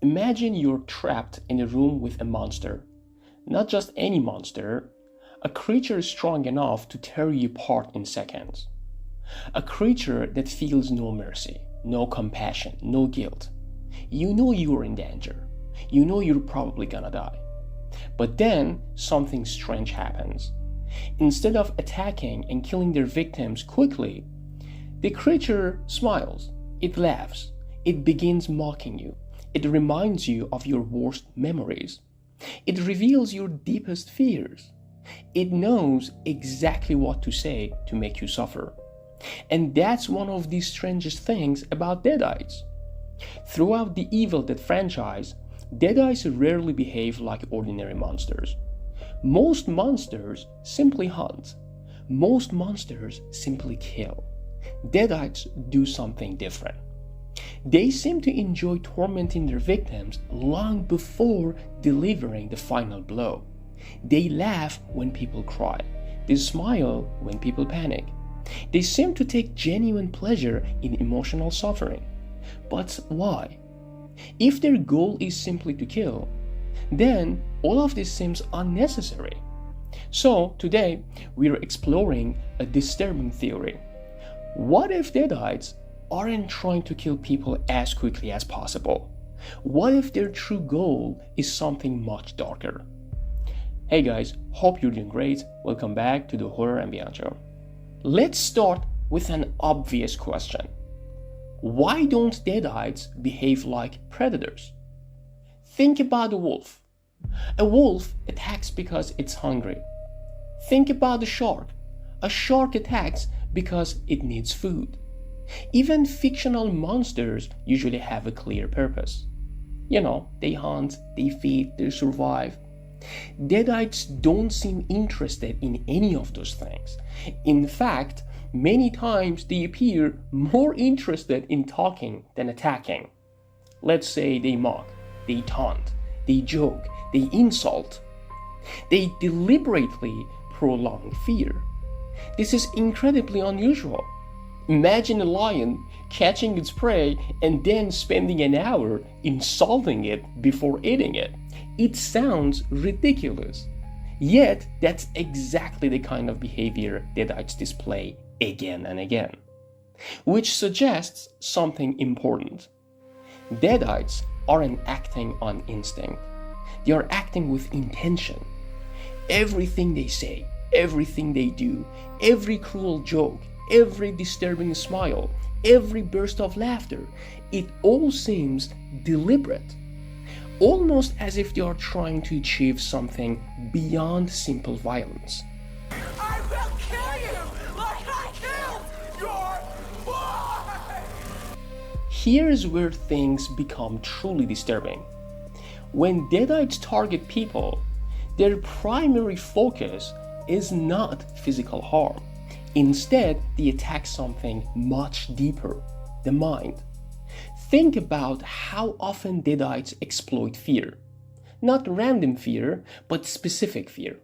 Imagine you're trapped in a room with a monster. Not just any monster, a creature strong enough to tear you apart in seconds. A creature that feels no mercy, no compassion, no guilt. You know you're in danger. You know you're probably gonna die. But then something strange happens. Instead of attacking and killing their victims quickly, the creature smiles, it laughs, it begins mocking you. It reminds you of your worst memories. It reveals your deepest fears. It knows exactly what to say to make you suffer. And that's one of the strangest things about Deadites. Throughout the Evil Dead franchise, Deadites rarely behave like ordinary monsters. Most monsters simply hunt. Most monsters simply kill. Deadites do something different. They seem to enjoy tormenting their victims long before delivering the final blow. They laugh when people cry. They smile when people panic. They seem to take genuine pleasure in emotional suffering. But why? If their goal is simply to kill, then all of this seems unnecessary. So today we are exploring a disturbing theory. What if Deadites aren't trying to kill people as quickly as possible? What if their true goal is something much darker? Hey guys, hope you're doing great. Welcome back to the Horror and Beyond Show. Let's start with an obvious question. Why don't Deadites behave like predators? Think about a wolf. A wolf attacks because it's hungry. Think about a shark. A shark attacks because it needs food. Even fictional monsters usually have a clear purpose. You know, they hunt, they feed, they survive. Deadites don't seem interested in any of those things. In fact, many times they appear more interested in talking than attacking. Let's say they mock, they taunt, they joke, they insult. They deliberately prolong fear. This is incredibly unusual. Imagine a lion catching its prey and then spending an hour insulting it before eating it. It sounds ridiculous. Yet, that's exactly the kind of behavior Deadites display again and again. Which suggests something important. Deadites aren't acting on instinct. They are acting with intention. Everything they say, everything they do, every cruel joke, every disturbing smile, every burst of laughter, it all seems deliberate. Almost as if they are trying to achieve something beyond simple violence. I will kill you like I killed your boy! Here's where things become truly disturbing. When Deadites target people, their primary focus is not physical harm. Instead, they attack something much deeper, the mind. Think about how often Deadites exploit fear. Not random fear, but specific fear.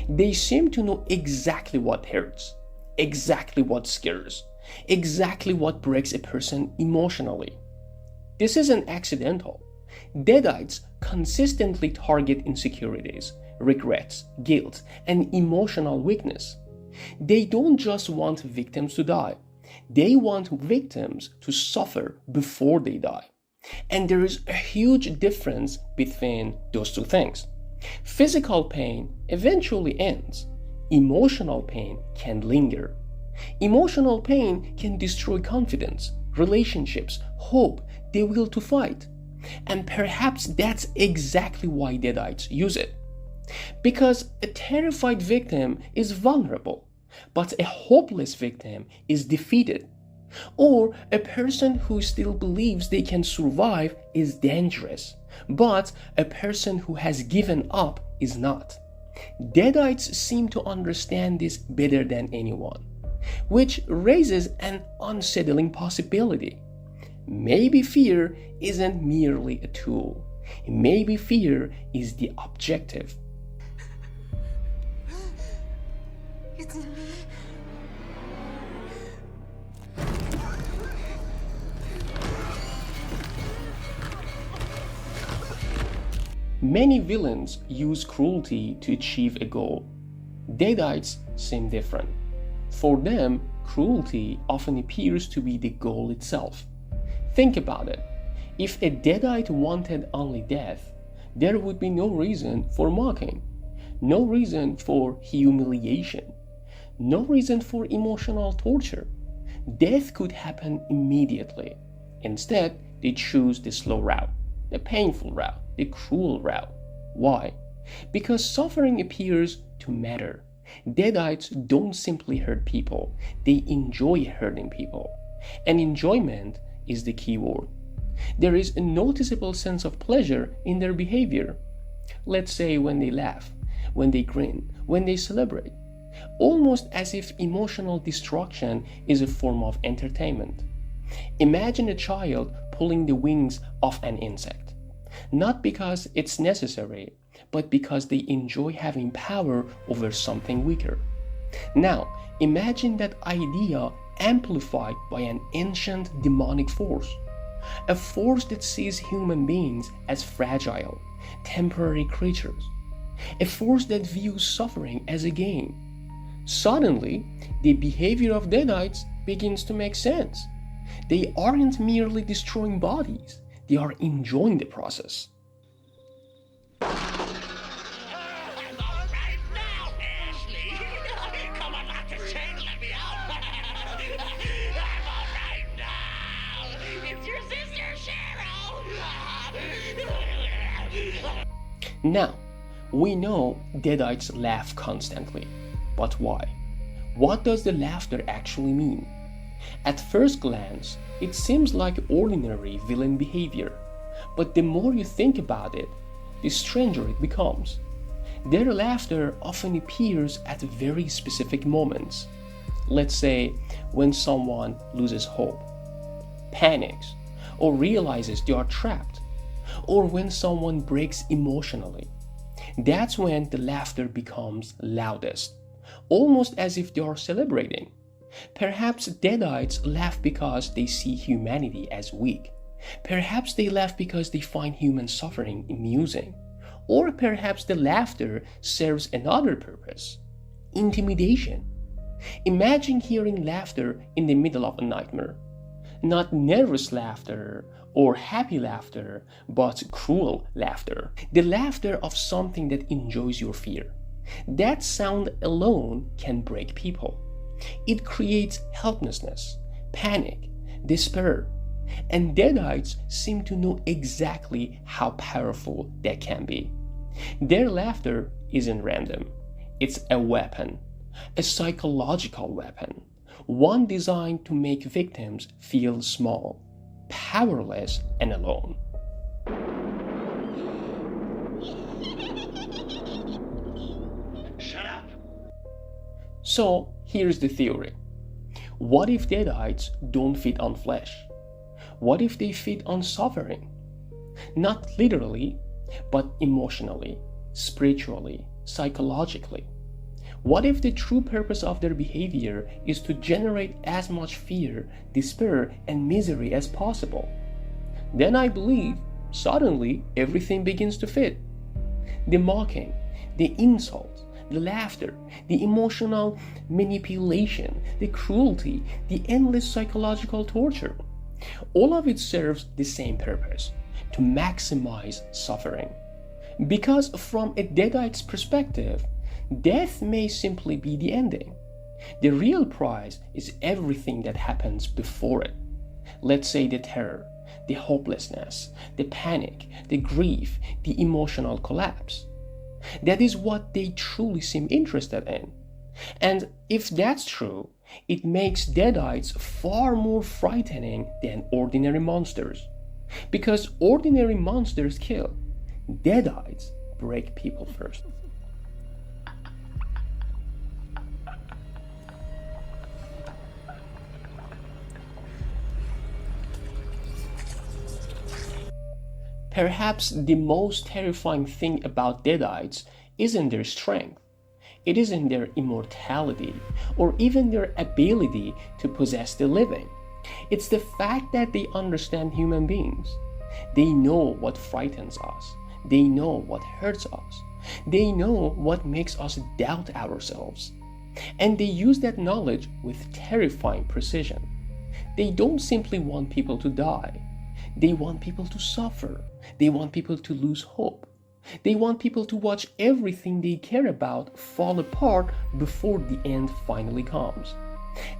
They seem to know exactly what hurts, exactly what scares, exactly what breaks a person emotionally. This isn't accidental. Deadites consistently target insecurities, regrets, guilt, and emotional weakness. They don't just want victims to die. They want victims to suffer before they die. And there is a huge difference between those two things. Physical pain eventually ends. Emotional pain can linger. Emotional pain can destroy confidence, relationships, hope, the will to fight. And perhaps that's exactly why Deadites use it. Because a terrified victim is vulnerable, but a hopeless victim is defeated. Or a person who still believes they can survive is dangerous, but a person who has given up is not. Deadites seem to understand this better than anyone, which raises an unsettling possibility. Maybe fear isn't merely a tool. Maybe fear is the objective. It's me. Many villains use cruelty to achieve a goal. Deadites seem different. For them, cruelty often appears to be the goal itself. Think about it. If a Deadite wanted only death, there would be no reason for mocking, no reason for humiliation, no reason for emotional torture. Death could happen immediately. Instead, they choose the slow route, the painful route, the cruel route. Why? Because suffering appears to matter. Deadites don't simply hurt people, they enjoy hurting people. And enjoyment is the key word. There is a noticeable sense of pleasure in their behavior. Let's say when they laugh, when they grin, when they celebrate. Almost as if emotional destruction is a form of entertainment. Imagine a child pulling the wings of an insect. Not because it's necessary, but because they enjoy having power over something weaker. Now, imagine that idea amplified by an ancient demonic force. A force that sees human beings as fragile, temporary creatures. A force that views suffering as a game. Suddenly, the behavior of Deadites begins to make sense. They aren't merely destroying bodies, they are enjoying the process. I'm all right now, Ashley. Come on, lock the chain, let me out. I'm all right now. It's your sister, Cheryl. Now, we know Deadites laugh constantly. But why? What does the laughter actually mean? At first glance, it seems like ordinary villain behavior. But the more you think about it, the stranger it becomes. Their laughter often appears at very specific moments. Let's say when someone loses hope, panics, or realizes they are trapped, or when someone breaks emotionally. That's when the laughter becomes loudest, almost as if they are celebrating. Perhaps Deadites laugh because they see humanity as weak. Perhaps they laugh because they find human suffering amusing. Or perhaps the laughter serves another purpose: intimidation. Imagine hearing laughter in the middle of a nightmare. Not nervous laughter or happy laughter, but cruel laughter. The laughter of something that enjoys your fear. That sound alone can break people. It creates helplessness, panic, despair. And Deadites seem to know exactly how powerful that can be. Their laughter isn't random. It's a weapon, a psychological weapon, one designed to make victims feel small, powerless, and alone. Shut up. So, here's the theory. What if Deadites don't feed on flesh? What if they feed on suffering? Not literally, but emotionally, spiritually, psychologically. What if the true purpose of their behavior is to generate as much fear, despair, and misery as possible? Then I believe, suddenly, everything begins to fit. The mocking, the insults, the laughter, the emotional manipulation, the cruelty, the endless psychological torture. All of it serves the same purpose: to maximize suffering. Because from a Deadite's perspective, death may simply be the ending. The real prize is everything that happens before it. Let's say the terror, the hopelessness, the panic, the grief, the emotional collapse. That is what they truly seem interested in. And if that's true, it makes Deadites far more frightening than ordinary monsters. Because ordinary monsters kill. Deadites break people first. Perhaps the most terrifying thing about Deadites isn't their strength. It isn't their immortality or even their ability to possess the living. It's the fact that they understand human beings. They know what frightens us. They know what hurts us. They know what makes us doubt ourselves. And they use that knowledge with terrifying precision. They don't simply want people to die. They want people to suffer. They want people to lose hope. They want people to watch everything they care about fall apart before the end finally comes.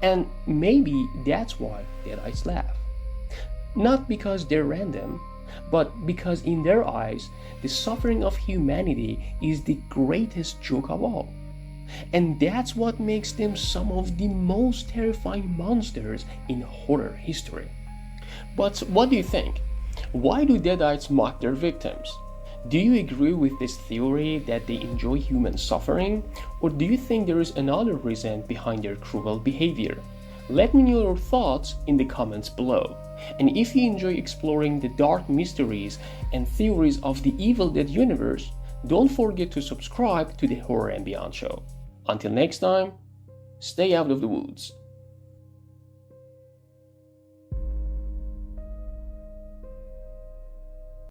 And maybe that's why Deadites laugh. Not because they're random, but because in their eyes, the suffering of humanity is the greatest joke of all. And that's what makes them some of the most terrifying monsters in horror history. But what do you think? Why do Deadites mock their victims? Do you agree with this theory that they enjoy human suffering? Or do you think there is another reason behind their cruel behavior? Let me know your thoughts in the comments below. And if you enjoy exploring the dark mysteries and theories of the Evil Dead universe, don't forget to subscribe to the Horror and Beyond show. Until next time, stay out of the woods.